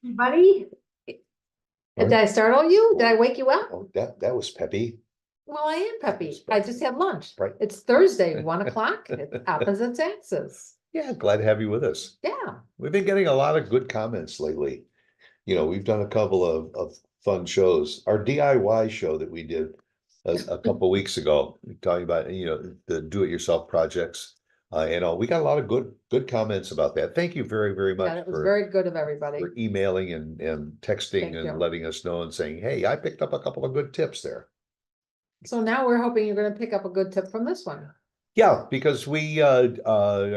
Buddy, did I startle you? Did I wake you up? Oh, that was peppy. Well, I am peppy. I just had lunch. Right. It's Thursday, 1 o'clock. It's opposite Saxes. Yeah, glad to have you with us. Yeah. We've been getting a lot of good comments lately. We've done a couple of fun shows. Our DIY show that we did a couple weeks ago, talking about, the do-it-yourself projects. And all, we got a lot of good comments about that. Thank you very, very Yeah, much it was for very good of everybody. emailing and texting Thank and you. letting us know and saying, hey, I picked up a couple of good tips there. So now we're hoping you're gonna pick up a good tip from this one. Yeah, because we are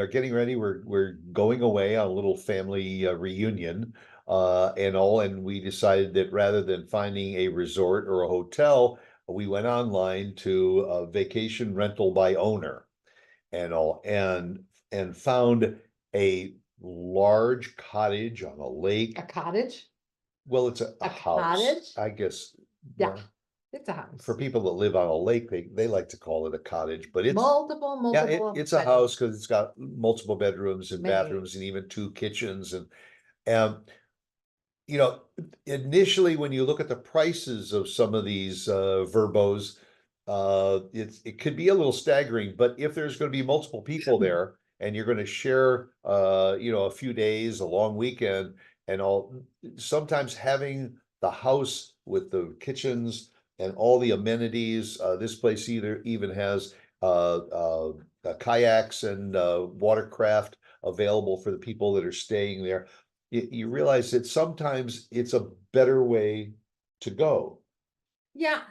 getting ready. We're going away on a little family reunion and all, and we decided that rather than finding a resort or a hotel, we went online to a vacation rental by owner and all, and found a large cottage on a lake. A cottage? Well, it's a A house, cottage? I guess. Yeah, well, it's a house. for people that live on a lake, they like to call it a cottage, but it's Multiple. it's a house because it's got multiple bedrooms and Many. bathrooms and even 2 kitchens and you know, initially when you look at the prices of some of these VRBOs, it could be a little staggering, but if there's going to be multiple people there and you're going to share a few days, a long weekend and all, sometimes having the house with the kitchens and all the amenities, this place even has kayaks and watercraft available for the people that are staying there. You realize that sometimes it's a better way to go. Yeah,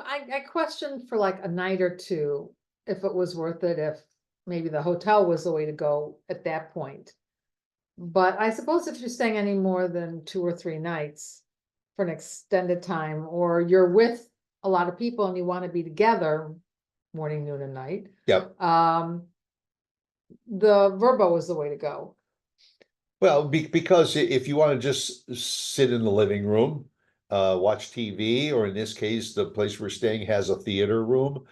I questioned for like a night or two if it was worth it, if maybe the hotel was the way to go at that point. But I suppose if you're staying any more than 2 or 3 nights for an extended time, or you're with a lot of people and you want to be together morning, noon, and night, Yep. the VRBO is the way to go. Well, because if you want to just sit in the living room, watch TV, or in this case, the place we're staying has a theater room,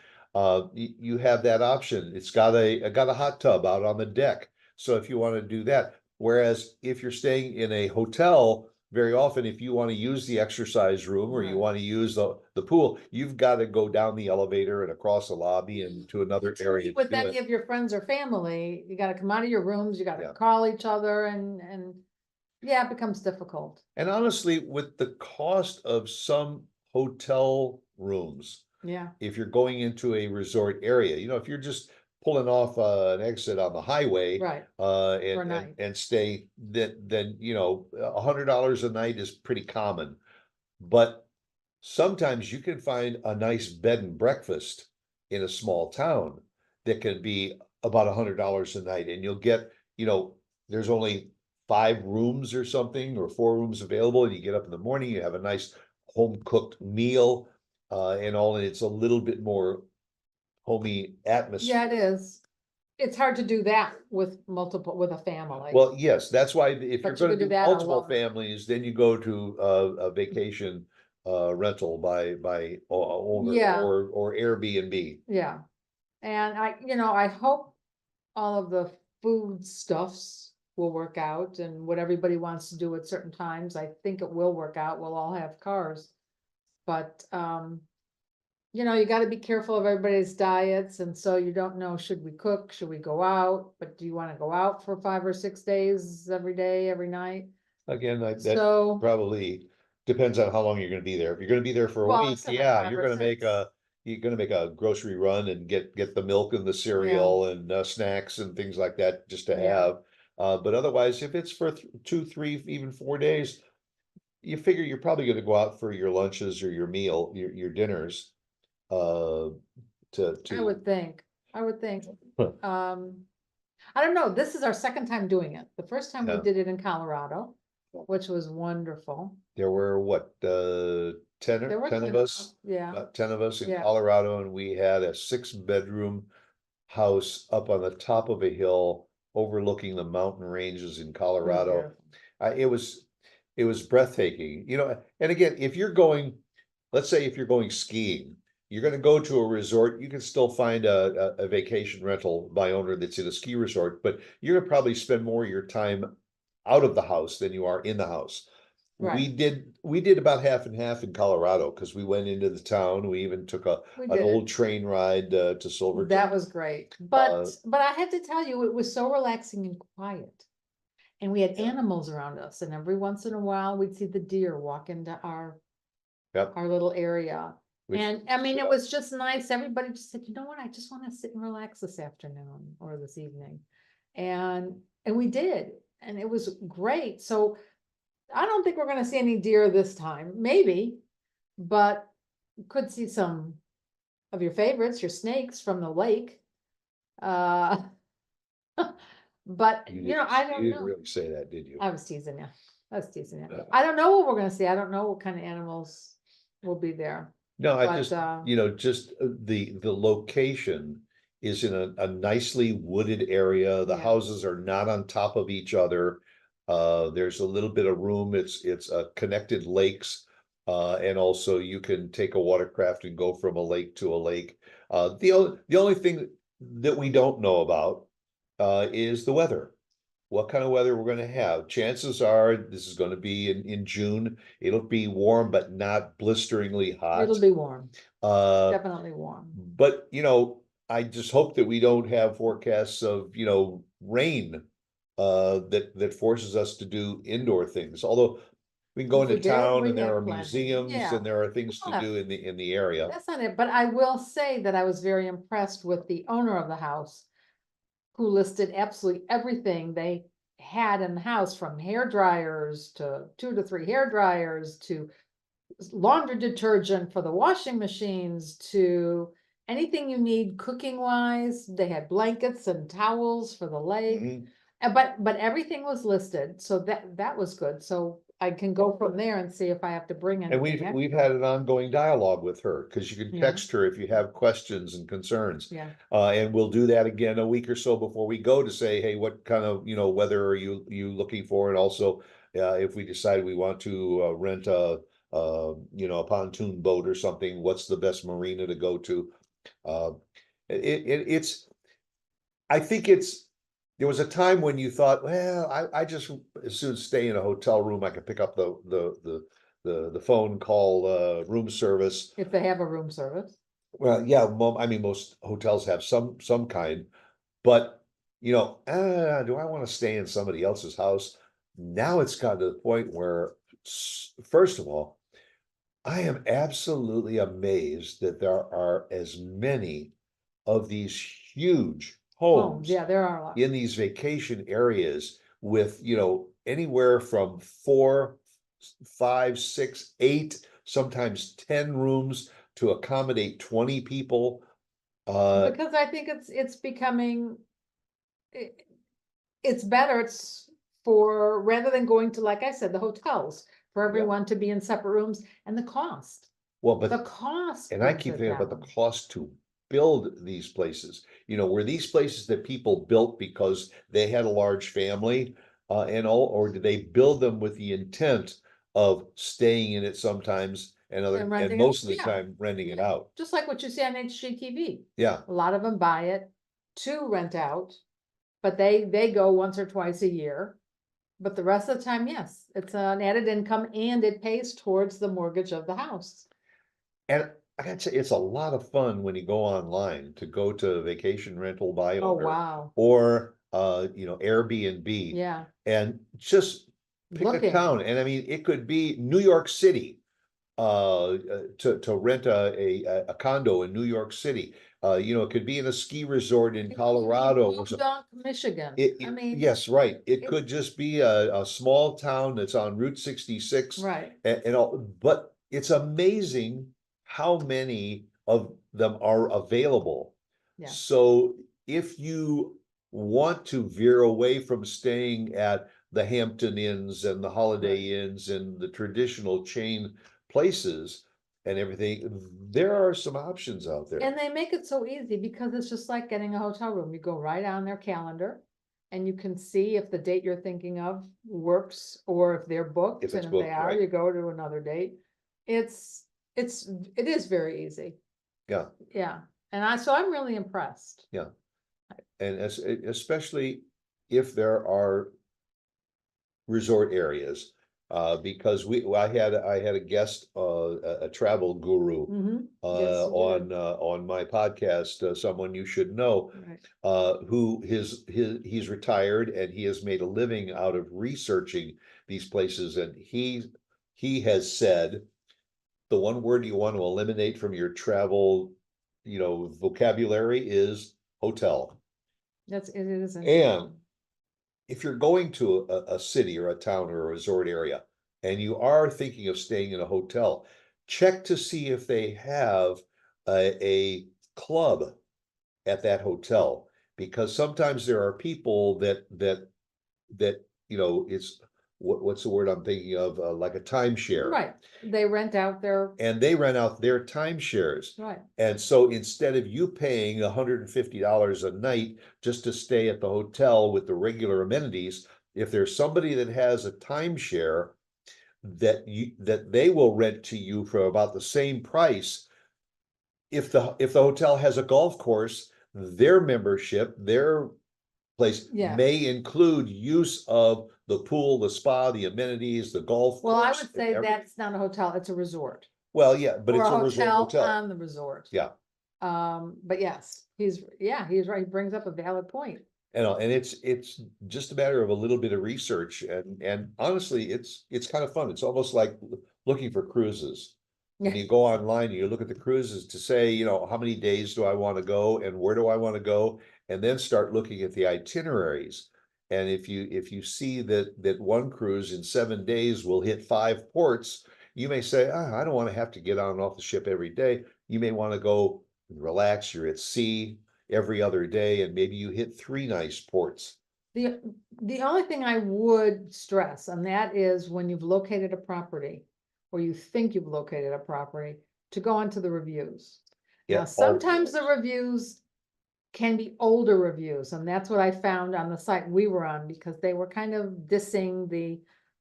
you have that option. It's got a hot tub out on the deck. So if you want to do that, whereas if you're staying in a hotel, very often, if you want to use the exercise room or you Right. want to use the pool, you've got to go down the elevator and across the lobby and to another area to With do any it. of your friends or family, you gotta come out of your rooms, you gotta Yeah. call each other and yeah, it becomes difficult. And honestly, with the cost of some hotel rooms, Yeah, if you're going into a resort area, if you're just pulling off an exit on the highway, right. uh, For a and night. stay, then $100 a night is pretty common. But sometimes you can find a nice bed and breakfast in a small town that can be about $100 a night, and you'll get, there's only 5 rooms or something, or 4 rooms available, and you get up in the morning, you have a nice home cooked meal, and all, and it's a little bit more homey atmosphere. Yeah, it is. It's hard to do that with a family. Well, yes, that's why if But you're you gonna could do do that multiple alone. families, then you go to a vacation rental by owner Yeah. or Airbnb. Yeah. And I hope all of the food stuffs will work out and what everybody wants to do at certain times. I think it will work out. We'll all have cars. But, you gotta be careful of everybody's diets, and so you don't know, should we cook, should we go out, but do you wanna go out for 5 or 6 days, every day, every night? Again, that So, probably depends on how long you're gonna be there. If you're gonna be there for a well, I week, said like yeah, 5 or 6. you're gonna make a grocery run and get the milk and the cereal and snacks and things like that just to Yeah. have. But otherwise, if it's for 2, 3, even 4 days, you figure you're probably gonna go out for your lunches or your meal, your dinners. Uh, I would think, Huh. I don't know, this is our second time doing it. The first time we Yeah. did it in Colorado, which was wonderful. There were what, 10 There were 10 of us? Yeah, About 10 of us in Yeah. Colorado, and we had a 6-bedroom house up on the top of a hill overlooking the mountain ranges in Colorado. It was breathtaking, and again, if you're going, let's say if you're going skiing, you're gonna go to a resort, you can still find a vacation rental by owner that's in a ski resort, but you're gonna probably spend more of your time out of the house than you are in the house. Right. We did about half and half in Colorado, because we went into the town, we even took We an did. old train ride to Silverton. That was great, but I had to tell you, it was so relaxing and quiet. And we had Yeah. animals around us, and every once in a while, we'd see the deer walk into Yep. our little area. Which And I mean, it was, was just nice. Everybody just said, you know what, I just want to sit and relax this afternoon or this evening. And we did, and it was great. So I don't think we're gonna see any deer this time, maybe, but could see some of your favorites, your snakes from the lake. Uh, but you know, I you don't didn't know. really say that, did you? I was teasing you. I was teasing you. Uh, I don't know what we're gonna see. I don't know what kind of animals will be there. No, I But just, just the location is in a nicely wooded area. The Yeah. houses are not on top of each other. There's a little bit of room. It's connected lakes. And also you can take a watercraft and go from a lake to a lake. The only thing that we don't know about is the weather. What kind of weather we're gonna have. Chances are this is gonna be in June. It'll be warm, but not blisteringly it'll hot. be warm, Uh, definitely warm. but I just hope that we don't have forecasts of, rain. That forces us to do indoor things, although we can go If we into did, town and we'd there have are plenty. museums Yeah. and there are things to Yeah. do in the area. That's not it, but I will say that I was very impressed with the owner of the house, who listed absolutely everything they had in the house, from hair dryers to 2 to 3 hair dryers to laundry detergent for the washing machines to anything you need cooking wise. They had blankets and towels for the lake. Mhm. But everything was listed, so that was good. So I can go from there and see if I have to bring And anything we've extra. had an ongoing dialogue with her, because you can Yeah. text her if you have questions and concerns. Yeah, And we'll do that again a week or so before we go to say, hey, what kind of, weather are you looking for? And also, if we decide we want to rent a pontoon boat or something, what's the best marina to go to? Uh, it's, I think there was a time when you thought, well, I just as soon stay in a hotel room. I can pick up the phone call, room service. if they have a room service. Well, yeah, I mean, most hotels have some kind, but do I want to stay in somebody else's house? Now it's gotten to the point where, first of all, I am absolutely amazed that there are as many of these huge Homes, homes yeah, there are a lot. in these vacation areas with, anywhere from 4, 5, 6, 8, sometimes 10 rooms to accommodate 20 people. Because I think it's becoming, it, it's better, it's for, rather than going to, like I said, the hotels, for everyone to be in separate rooms, and the cost. Well, The but, cost and I brings keep it thinking about the down. cost to build these places, were these places that people built because they had a large family, and all, or did they build them with the intent of staying in it sometimes and renting it, most of the yeah. time renting it out? Just like what you see on HGTV. Yeah. A lot of them buy it to rent out, but they go once or twice a year. But the rest of the time, yes, it's an added income and it pays towards the mortgage of the house. And I gotta say, it's a lot of fun when you go online to go to vacation rental by Oh, owner wow. or Airbnb Yeah, and just pick a looking, town. And I mean, it could be New York City to rent a condo in New York City. It could be in a ski resort in Colorado or something. Dunk, Michigan. I mean, Yes, right. It it- could just be a small town that's on Route 66 right, and all, but it's amazing how many of them are available. yeah, So if you want to veer away from staying at the Hampton Inns and the Holiday Inns and the traditional chain places and everything, there are some options out there. and they make it so easy because it's just like getting a hotel room. You go right on their calendar. And you can see if the date you're thinking of works, or if they're booked, If it's and if they booked, are, right? you go to another date. It's, it is very easy, Yeah, yeah, so I'm really impressed. yeah. And especially if there are resort areas. Because I had a guest, a travel guru, Mhm. Yes, you did. on my podcast, someone you should know, Right. who he's retired and he has made a living out of researching these places, and he has said the one word you want to eliminate from your travel, vocabulary is hotel. It is And interesting. if you're going to a city or a town or a resort area and you are thinking of staying in a hotel, check to see if they have a club at that hotel, because sometimes there are people that it's what's the word I'm thinking of, like a timeshare, Right, they rent out their, and they rent out their timeshares. right, And so instead of you paying $150 a night just to stay at the hotel with the regular amenities, if there's somebody that has a timeshare that they will rent to you for about the same price. If the hotel has a golf course, their membership, their place yeah. may include use of the pool, the spa, the amenities, the golf Well, I course, would and say everything. that's not a hotel, it's a resort, Well, yeah, but or it's a a resort hotel hotel. on the resort. Yeah. But yes, he's right, he brings up a valid point. And it's just a matter of a little bit of research, and honestly, it's kind of fun. It's almost like looking for cruises. When Yeah, you go online and you look at the cruises to say, how many days do I want to go and where do I want to go? And then start looking at the itineraries. And if you see that one cruise in 7 days will hit 5 ports, you may say, I don't want to have to get on and off the ship every day. You may want to go relax, you're at sea every other day, and maybe you hit 3 nice ports. the, the only thing I would stress, and that is when you've located a property, or you think you've located a property, to go onto the reviews. Now, Yeah, sometimes the reviews can be older reviews, and that's what I found on the site we were on, because they were kind of dissing the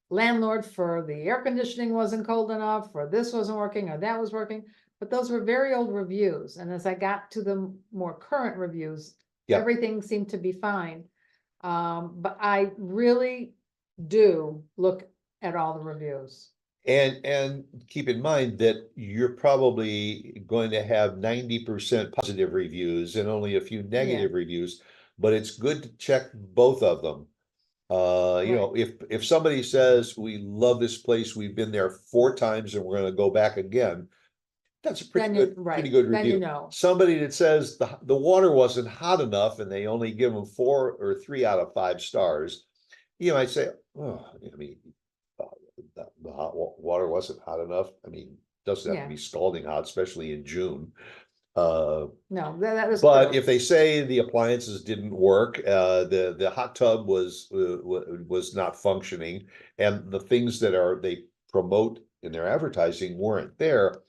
landlord for the air conditioning wasn't cold enough, or this wasn't working, or that was working. But those were very old reviews, and as I got to the more current reviews, yeah, everything seemed to be fine. But I really do look at all the reviews. and keep in mind that you're probably going to have 90% positive reviews and only a few Yeah, negative reviews, but it's good to check both of them. right. If somebody says, we love this place, we've been there 4 times and we're gonna go back again, that's a Then you, pretty right, good then you review. know. Somebody that says the water wasn't hot enough and they only give them 4 or 3 out of 5 stars, you might say, oh, I mean, uh, the water wasn't hot enough. I mean, doesn't have to Yeah, be scalding hot, especially in June. Uh, no, that is but true. if they say the appliances didn't work, the hot tub was not functioning, and the things they promote in their advertising weren't there,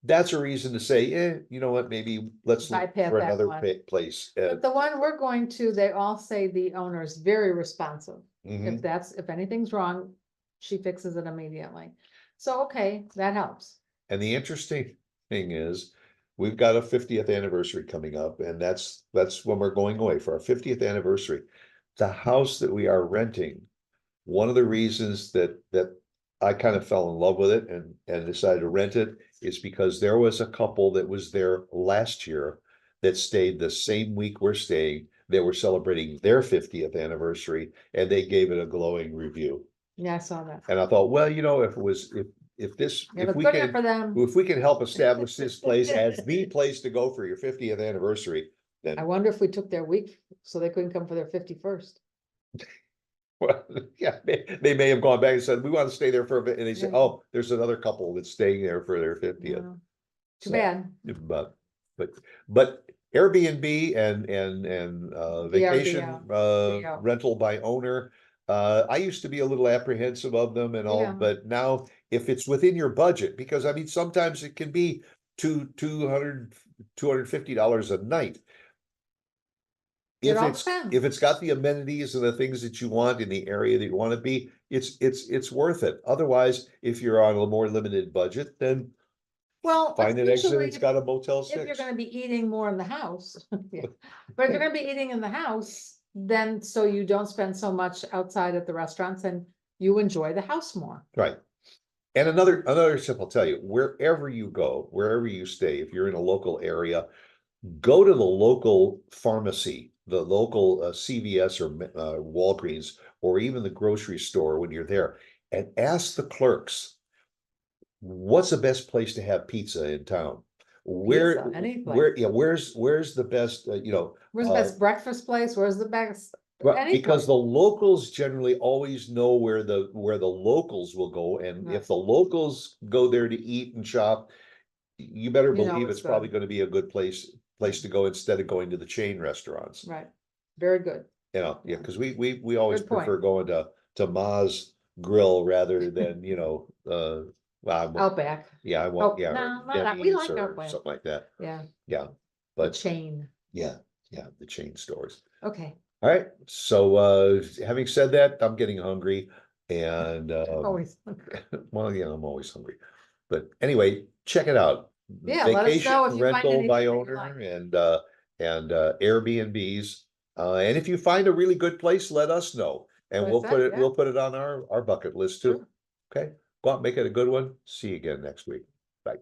that's a reason to say, you know what, maybe let's look Bypass for that another one. place. But the one we're going to, they all say the owner is very responsive. Mhm. If anything's wrong, she fixes it immediately. So, okay, that helps. And the interesting thing is, we've got a 50th anniversary coming up, and that's when we're going away for our 50th anniversary. The house that we are renting, one of the reasons that I kind of fell in love with it and decided to rent it is because there was a couple that was there last year that stayed the same week we're staying. They were celebrating their 50th anniversary and they gave it a glowing review. Yeah, I saw that. And I thought, well, if It was good enough for them. if we can help establish this place as the place to go for your 50th anniversary, I then wonder if we took their week so they couldn't come for their 51st. well, yeah, they may have gone back and said, we want to stay there for a bit, and they said, Yeah. oh, there's another couple that's staying there for their 50th. Too So, bad. but, but Airbnb and vacation VRBO. Yeah. rental by owner. I used to be a little apprehensive of them and all, Yeah. but now if it's within your budget, because I mean, sometimes it can be $250 a night. It If all it's depends. got the amenities and the things that you want in the area that you want to be, it's worth it. Otherwise, if you're on a more limited budget, then Well, find an exit, especially it's got a Motel if you're 6. gonna be eating more in the house. Yeah. But if you're gonna be eating in the house, then so you don't spend so much outside at the restaurants, and you enjoy the house more. Right. And another tip I'll tell you, wherever you go, wherever you stay, if you're in a local area, go to the local pharmacy, the local CVS or Walgreens, or even the grocery store when you're there, and ask the clerks, what's the best place to have pizza in town? Pizza, any place. Yeah, where's the best, Where's the best breakfast place? Where's the best, any because place? the locals generally always know where the locals will go, and Right. if the locals go there to eat and shop, you better You know, believe it's it's probably good. going to be a good place to go instead of going to the chain restaurants. Right, very good. Yeah, Yeah. because we always Good point. prefer going to Ma's Grill rather than, well, Outback. yeah, I Oh, want, yeah, no, or no, we Denny's like or Outback. something like that. Yeah, Yeah, the but chain. yeah, the chain stores. Okay, All right, so having said that, I'm getting hungry and always. well, yeah, I'm always hungry. But anyway, check it out. Yeah, let us Vacation know if you find rental by anything that you owner like. and Airbnbs. And if you find a really good place, let us know. And That's what I said, yeah. we'll put it on our bucket list too. Sure. Okay, go out and make it a good one. See you again next week. Bye.